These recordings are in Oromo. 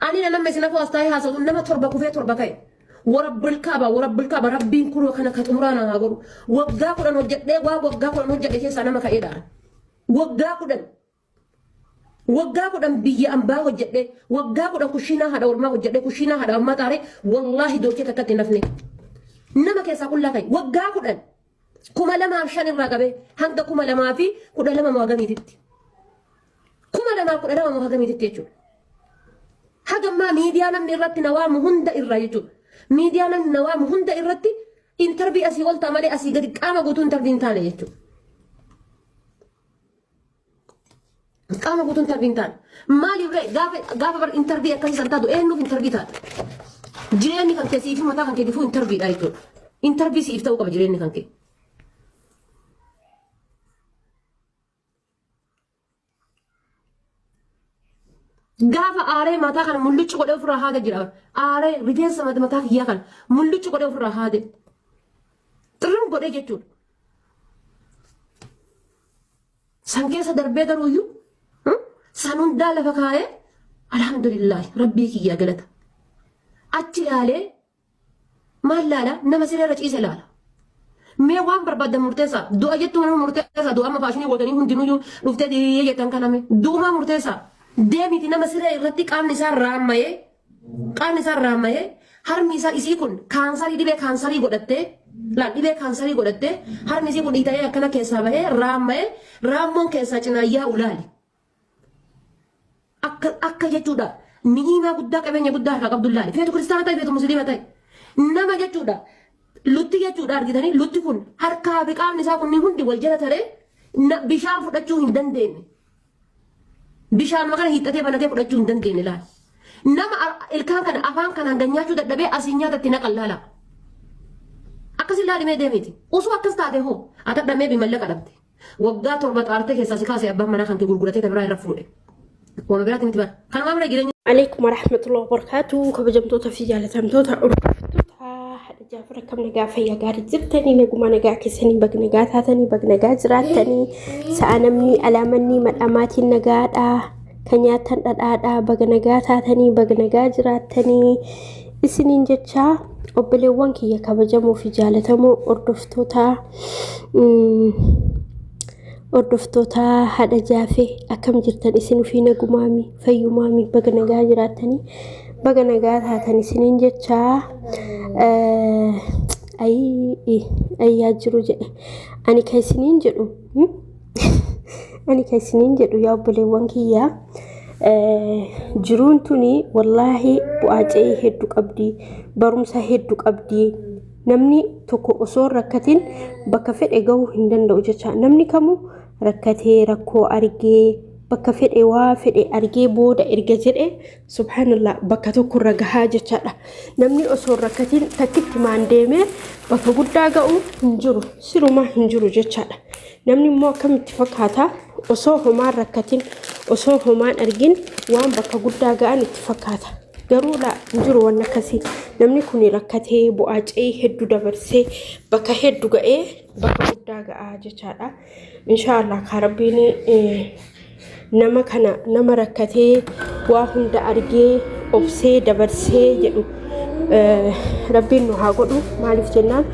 أنا لما يسنفوا أستاي هذا لما تربكوا فيه تربكاي ورب الكعبة ربي كل وكنا كتمرانا هاقول وقاكو أن وجد ليه وقاكو أن وجد ليه سنة ما كيدا وقاكو أن بيجي أن با وجد ليه وقاكو أن كشينا هذا ورما وجد ليه كشينا هذا ورما تاري والله دوتي تكتي نفني نما كيسا كل لكاي وقاكو أن كما لما عشان الرقبة هندا كما لما في كنا لما مواجمي تتي كما لما كنا لما مواجمي تتيجو هذا ما ميديا من الرت نوام هندا الرأيتو ميديا من نوام هندا الرت انتربي أسي قلت عملي أسي قد قام قلت انتربين تاني يجو قام قلت انتربين تاني مالي وري قاف بر انتربي أكاسي سنتادو إنه في انتربي تاني جيراني كان كيسي في متى كان كيدفو انتربي دايتو انتربي سيفتو قبل جيراني كان كي gaafa aaree mataa kana mulluchi godhee ofirraa haade jira aaree rifeensa mataa kiyyaa kana mulluchi godhee ofirraa haade xirrim godhee jechuudha san keessa darbee garuuyyuu san hundaa lafa kaayee alhamdulillah rabbii kiyyaa galata achi ilaalee maal laala nama siree ciise laala mee waan barbaadan murteessaa du'a jettuu nama murteessaa du'a amma faashinii gootanii hundinuyyuu dhuftee diyyee jettan kaname du'umaa murteessaa deemiti nama siree irratti qaamni isaa raammayee harmi isaa isii kun kaansarii dhibee kaansarii godhattee dhibee kaansarii godhattee harmi isii kun dhiita'ee akkana keessaa bahee raammayee raammoon keessaa cinaayyaa ulaali akka jechuudha ni'imaa guddaa qabeenya guddaa irraa qabdu laali feetu kiristaana ta'e feetu musliima ta'e nama jechuudha lutti jechuudha argitanii lutti kun harkaa fi qaamni isaa kunniin hundi wal jala taree bishaan fudhachuu hin dandeenye. bishaan makana hiixatee banatee fudhachuu hin dandeenye laal nama ilkaan kana afaan kanaan ganyaachuu dadhabee asiin nyaatatti naqan laala akkasii laalimee deemiti osoo akkas taate hoo atadhamee bimallaqa dhabde waggaa torba xaartee keessaa si kaasee abbaan manaa kan kee gurguratee tabiraa irra fuudhe wama biraatti miti bara kanumaa bira jireenya عليكم ورحمة الله وبركاته كبجمتوتا في جالتمتوتا عرفتوتا حدا جافر كم نجا فيا قارد زبتني نجوما نجا كسني بجنجات هاتني بجنجات زراتني سأنمني ألامني مداماتي النجات كنياتن أدا بجنجات هاتني بجنجات زراتني السنين جتشا وبلوان كي كبجمو في جالتمو عرفتوتا حدا جافي أكم جرتن إسنو في نجومامي فيومامي بجنجات زراتني بجنجات هاتني سنين جتشا أي يجرو أنا كيسنين جرو أنا كيسنين جرو يا بلوان كيا جرون توني والله بواجي هدوك أبدي برمسا هدوك أبدي نمني توكو أصور ركتين بكفر إجو هندن لو جتشا نمني كمو ركتي ركو أرجي بكفر إيوا فر أرجي بودا إرجزر سبحان الله بكتو كرجها جتشا نمني أصور ركتين تكت ما عندي بكو داغو هنجرو سيرو ما هنجرو جتشا نمني مو كم اتفاقاتا أصور هما ركتين أصور هما أرجين وان بكو داغان اتفاقاتا garuu la jiru wanna kasi namni kuni rakkatee bu'aacee hedduu dabarsee bakka hedduu ga'ee bakka guddaa ga'aa jechaadha inshallah ka rabbiin nama kana nama rakkatee waa hunda argee obsee dabarsee jedhu rabbiin nu haa godhu maaliif jennaan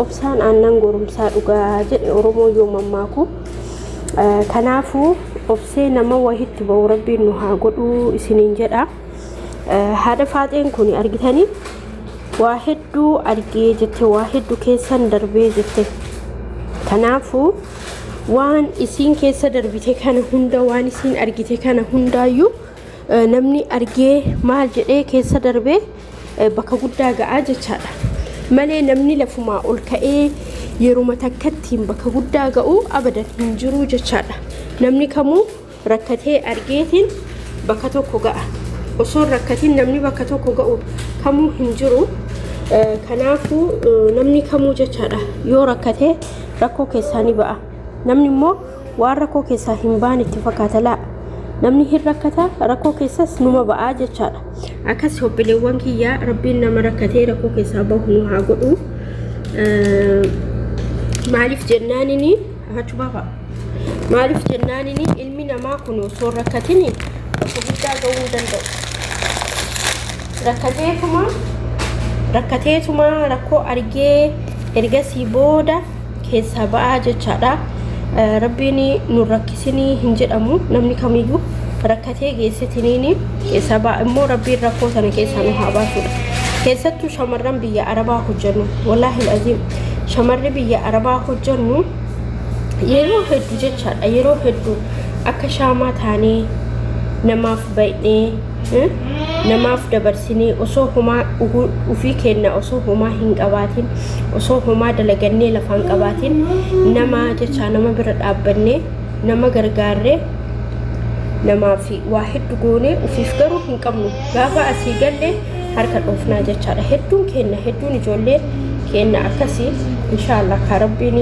obsaan aannan gorumsaa dhugaa jedhe oromoo yoo mammaaku kanaafuu obsee nama wahitti ba'u rabbiin nu haa godhu isiniin jedha هذا فاتين كوني أرجتني واحد دو أرجي جت واحد دو كيسان دربي جت كنافو وان إسين كيسا دربي تكان هندا وان إسين أرجي تكان هندا يو نمني أرجي مال جت كيسا دربي بكودا جاء جت مالي نمني لفما أقول كأي يروم تكتيم بكودا جاء أبدا نجرو جت نمني كمو ركته أرجيتين بكتو كوجا وصور ركتين نمني بكتو كوجا كمو هنجرو كنافو نمني كمو جتشارا يو ركته ركو كيساني بقى نمني مو واركو كيسا هنبان اتفاقات لا نمني هي ركتا ركو كيساس نما بقى جتشارا أكاس هو بلوان كي يا ربي نما ركته ركو كيسا بوهنو هاقولو معرف جنانيني هاتو بابا معرف جنانيني علمي نما كنو صور ركتيني وكبدا قوو دندو rakkateetuma rakkoo argee ergasii booda keessa ba'aa jechaadha. Rabbiin nu rakkisinii hin jedhamu namni kamiyyuu rakkatee geessitiniin keessa ba'a immoo rabbiin rakkoo sana keessaa nu haa baasudha. Keessattuu shamarran biyya Arabaa hojjennu wallaahi aziim shamarri biyya Arabaa hojjennu yeroo hedduu jechaadha yeroo hedduu akka shaamaa taanee namaaf baay'ee namaaf dabarsinee osoo homaa ufii kenna osoo homaa hin qabaatin osoo homaa dalagannee lafaan qabaatin nama jecha nama bira dhaabbannee nama gargaarree namaaf waa hedduu goonee ufiif garuu hin qabnu gaafa asii galle harka dhoofnaa jechaadha. Hedduun ijoollee kenna akkasii inshallah ka rabbiin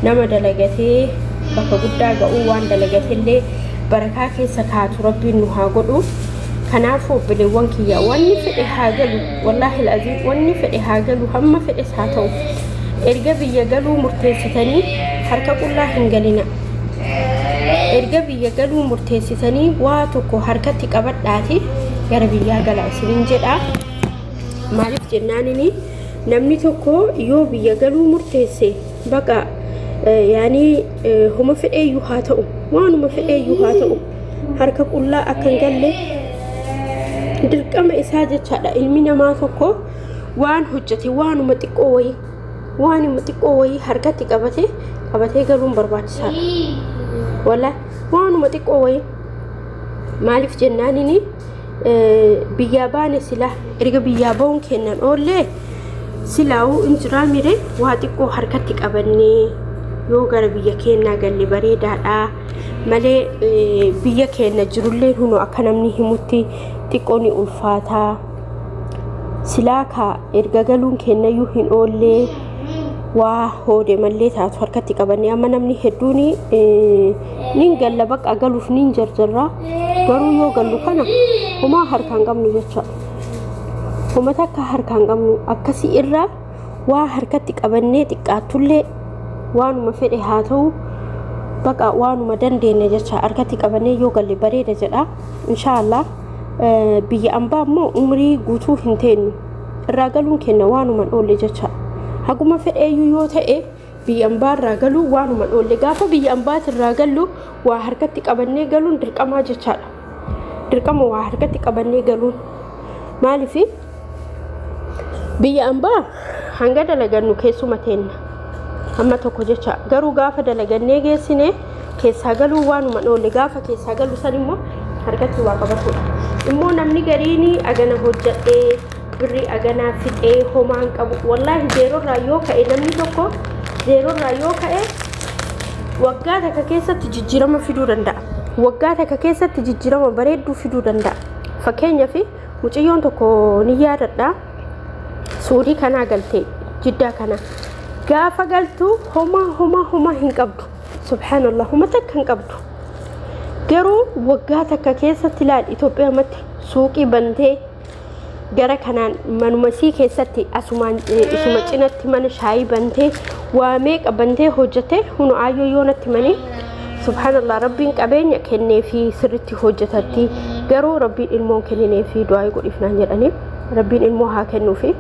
nama dalagatee bakka guddaa ga'uu waan dalagateellee barakaa keessa kaatu rabbiin nu haa godhu. Kanaafuu bileewwan kiyya wanni fedhe haa galu wallaahi alazim wanni fedhe haa galu hamma fedhes haa ta'u erga biyya galuu murteessitanii harka qullaa hin galina. Erga biyya galuu murteessitanii waa tokko harkatti qabadhaati gara biyyaa galaa isiniin jedha. Maaliif jennaanini namni tokko yoo biyya galuu murteesse baqa yaani homa fedheeyyuu haa ta'u waanuma fedheeyyuu haa ta'u harka qullaa akka hin galle dirqama isaa jechaadha. Ilmi namaa tokko waan hojjete waanuma xiqqoo wayii harkatti qabatee galuun barbaachisaadha. Wallaahi waanuma xiqqoo wayii maaliif jennaanini biyyaa baane silaa erga biyyaa ba'uun kennan oollee silaa'uu injiraa mire waa xiqqoo harkatti qabannee yoo gara biyya keenyaa galle bareedaadha malee biyya keenya jirullee hunu akka namni himutti xiqqoo ni ulfaataa silaa ka erga galuun kennayyuu hin oollee waa hoode mallee taatu harkatti qabannee amma namni hedduun nin galla baqa galuuf nin jarjarraa garuu yoo gallu kana homaa harkaan qabnu jecha homa takka harkaan qabnu akkasii irraa waa harkatti qabannee xiqqaattullee waanuma fedhe haa ta'u baqa waanuma dandeenya jecha harkatti qabannee yoo galle bareeda jedha inshallah. Biyya ambaa immoo umrii guutuu hin teenyu irraa galuun kenna waanuma dholle jecha haguma fedheeyyuu yoo ta'e biyya ambaa irraa galuu waanuma dholle gaafa biyya ambaati irraa gallu waa harkatti qabannee galuun dirqamaa jechaadha. Dirqama waa harkatti qabannee galuun maaliif biyya ambaa hanga dalagannu keessuma teenna amma tokko jecha garuu gaafa dalagannee geessine keessaa galuu waanuma dholle gaafa keessaa galu san immoo harkatti waa qabatudha. Immoo namni gariini agana hojjadhee birri aganaa fixee homaan qabu wallaahi zeerorraa yoo ka'e namni tokko zeerorraa yoo ka'e waggaa takka keessatti jijjiirama fiduu danda'a. Waggaa takka keessatti jijjiirama bareedduu fiduu danda'a. Fakkeenyaaf mucayyoon tokko ni yaadadha Suudii kanaa galtee Jiddaa kana gaafa galtu homaa hin qabdu subhaanallah homa takka hin qabdu. Garuu waggaa takka keessatti laal Itoophiyaatti suuqii bantee gara kanaan manumasii keessatti asumaan isuma cinatti mana shaayii bantee waa meeqa bantee hojjete hunu ayyoo yoonatti manii subhaanallah rabbiin qabeenya kennee fi sirritti hojjetatti garuu rabbiin ilmoo kennee fi du'aa godhifnaan jedhanii rabbiin ilmoo haa kennuu fi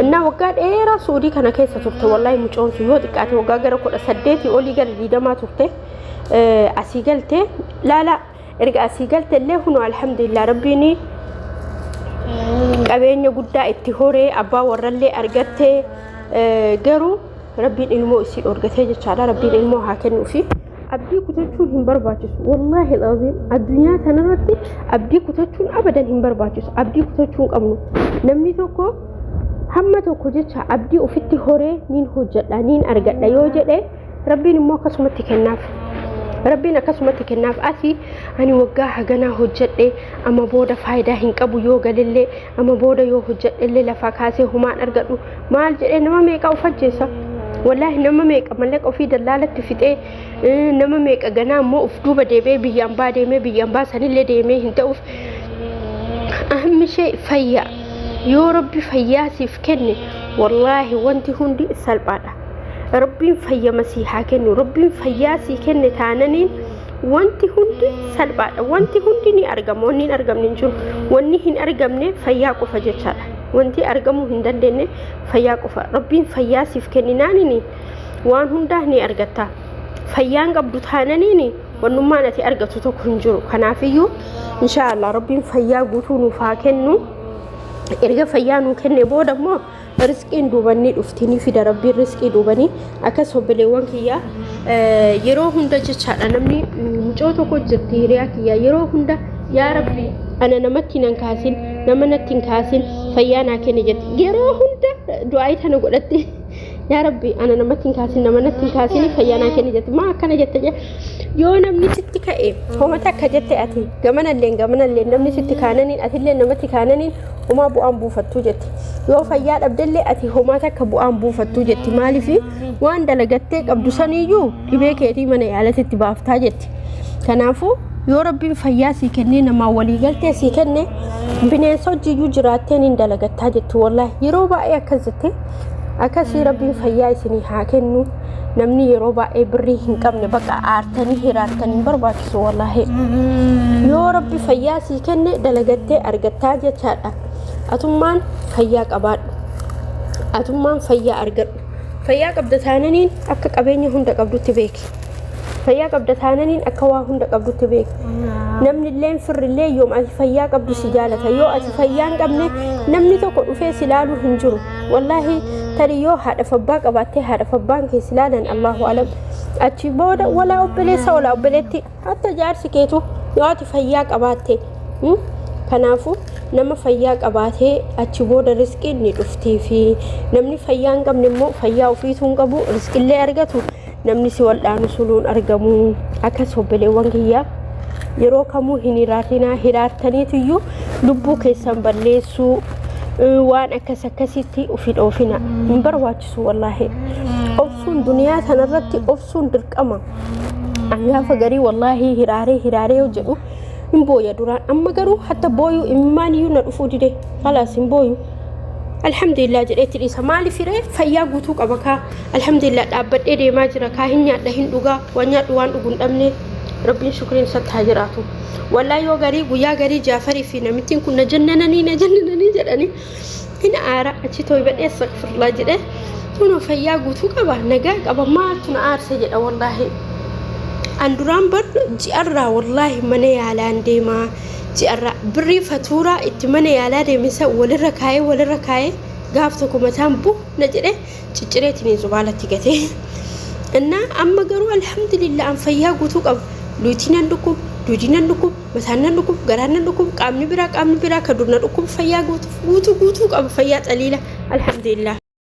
innaa waggaa dheeraa Suudii kana keessa turte wallaahi mucoon sun yoo xiqqaate waggaa gara 18 olii gara 20 turte. Asii galte laala erga asii galte illee hunu alhamdulillah rabbiin qabeenya guddaa itti horee abbaa warrallee argatte garuu rabbiin ilmoo isii dhorgatee jechaadha. Rabbiin ilmoo haa kennuufi abdii kutachuun hin barbaachisu wallaahi alazim addunyaa tanarratti abdii kutachuun abadan hin barbaachisu. Abdii kutachuun qabnu namni tokko hamma tokko jecha abdii ofitti horee niin hojjedha niin argadha yoo jedhe rabbiin immoo akkasumatti kennaaf. Rabbiin akkasumatti kennaaf asii ani waggaa haganaa hojjedhe amma booda faayidaa hin qabu yoo galillee amma booda yoo hojjedhellee lafaa kaasee humaan argadhu maal jedhee nama meeqa ufajjeessa wallaahi nama meeqa mallaqa ofii dallaalatti fixee nama meeqa ganaa immoo uf duuba deemee biyyaan baa deemee biyyaan baa sanillee deemee hin ta'uuf ahammi ishee fayyaa yoo rabbi fayyaa siif kenne wallaahi wanti hundi salphaadha. Rabbiin fayya masii haa kennu rabbiin fayyaa sii kenne taananiin wanti hundi salphaadha wanti hundi ni argama wanni hin argamne hin jiru wanni hin argamne fayyaa qofa jechaadha wanti argamuu hin dandeenye fayyaa qofa rabbiin fayyaa siif kenninaanini waan hundaa ni argatta fayyaan qabdu taananiini wannummaan ati argatu tokko hin jiru kanaafiyyuu inshaallah rabbiin fayyaa guutuu nuuf haa kennu erga fayyaa nuu kenne booda immoo risqiin duubanii dhuftini fida rabbiin risqii duubanii akkas obboleewwan kiyya yeroo hunda jechaadha namni mucoo tokko jirti hiriyaa kiyya yeroo hunda yaa rabbi ana namatti nan kaasin nama natti hin kaasin fayyaa naa kenne jetti yeroo hunda du'aa tana godhatte yaa rabbi ana namatti hin kaasin nama natti hin kaasin fayyaa naa kenne jetti maa akkana jette yoo namni sitti ka'e homata akka jette ati gamanallee namni sitti kaananiin atillee namatti kaananiin homaa bu'aan buufattuu jetti yoo fayyaa dhabdellee ati homata akka bu'aan buufattuu jetti maaliif waan dalagattee qabdu saniyyuu dhibee keetii mana yaalatitti baaftaa jetti kanaafuu yoo rabbiin fayyaa sii kennee namaa walii galtee sii kenne bineensa hojiiyyuu jiraatteen hin dalagattaa jetti wallahi yeroo baay'ee akkas jette akkasii rabbiin fayyaa isinii haa kennu namni yeroo baay'ee birrii hin qabne bakka aartanii hiraartanii barbaachisu wallahi yoo rabbi fayyaa sii kenne dalagattee argattaa jechaadha atummaan fayyaa qabaadhu atummaan fayyaa argadhu fayyaa qabda taananiin akka qabeenya hunda qabdutti beeki fayyaa qabda taananiin akka waa hunda qabdutti beeki namni illee firrillee yoom ati fayyaa qabdu si jaalata yoo ati fayyaa hin qabne namni tokko dhufee si ilaaluu hin jiru wallahi tari yoo haadha fabbaa qabaattee haadha fabbaan kee si ilaalan Allahu alam achi booda walaa obboleessa walaa obboleetti hatta jaarsi keetu yoo ati fayyaa qabaatte kanaafu nama fayyaa qabaatee achi booda risqiin ni dhuftii fi namni fayyaa hin qabne immoo fayyaa ofiitu hin qabu risqillee argatu namni si waldhaanu suluun argamu akkas obboleewwan kiyyaa yeroo kamuu hin hiraatinaa hiraartaniitiyyuu lubbuu keessan balleessuu waan akkasitti ufi dhoofina hin barbaachisu wallahi obsuun duniyaa tanarratti obsuun dirqama gaafa garii wallahi hiraaree jedhu hin booya duraan amma garuu hatta booyuu immaaniyyuu na dhufuu dide khalaas hin booyu alhamdulillah jedheetti dhiisa maaliif hiree fayyaa guutuu qaba kaa alhamdulillah dhaabbadhee deemaa jira kaa hin nyaadha hin dhugaa waan nyaadhu waan dhugu hin dhabne rabbiin shukriin isatti haa jiraatu wallahi yoo garii guyyaa garii jaafarii fi namittiin kun na jannananii jedhanii hin aara achi tooybadhee astaghfirullah jedhe tunu fayyaa guutuu qaba nagaa qaba maaltu na aarse jedha wallahi anduraan bar ji'arraa wallahi mana yaalaan deemaa ji'arraa birrii fatuuraa itti mana yaalaa deemisa walirra kaayee gaaf tokko mataan bu na jedhe ciccireetiin zubaalatti gate እና amma garuu alhamdulillah an fayyaa guutuu qaba luutinan dhukub duudinan dhukub mataanan dhukub garaanan dhukub qaamni biraa ka durna dhukub fayyaa guutuu qaba fayyaa xaliila alhamdulillah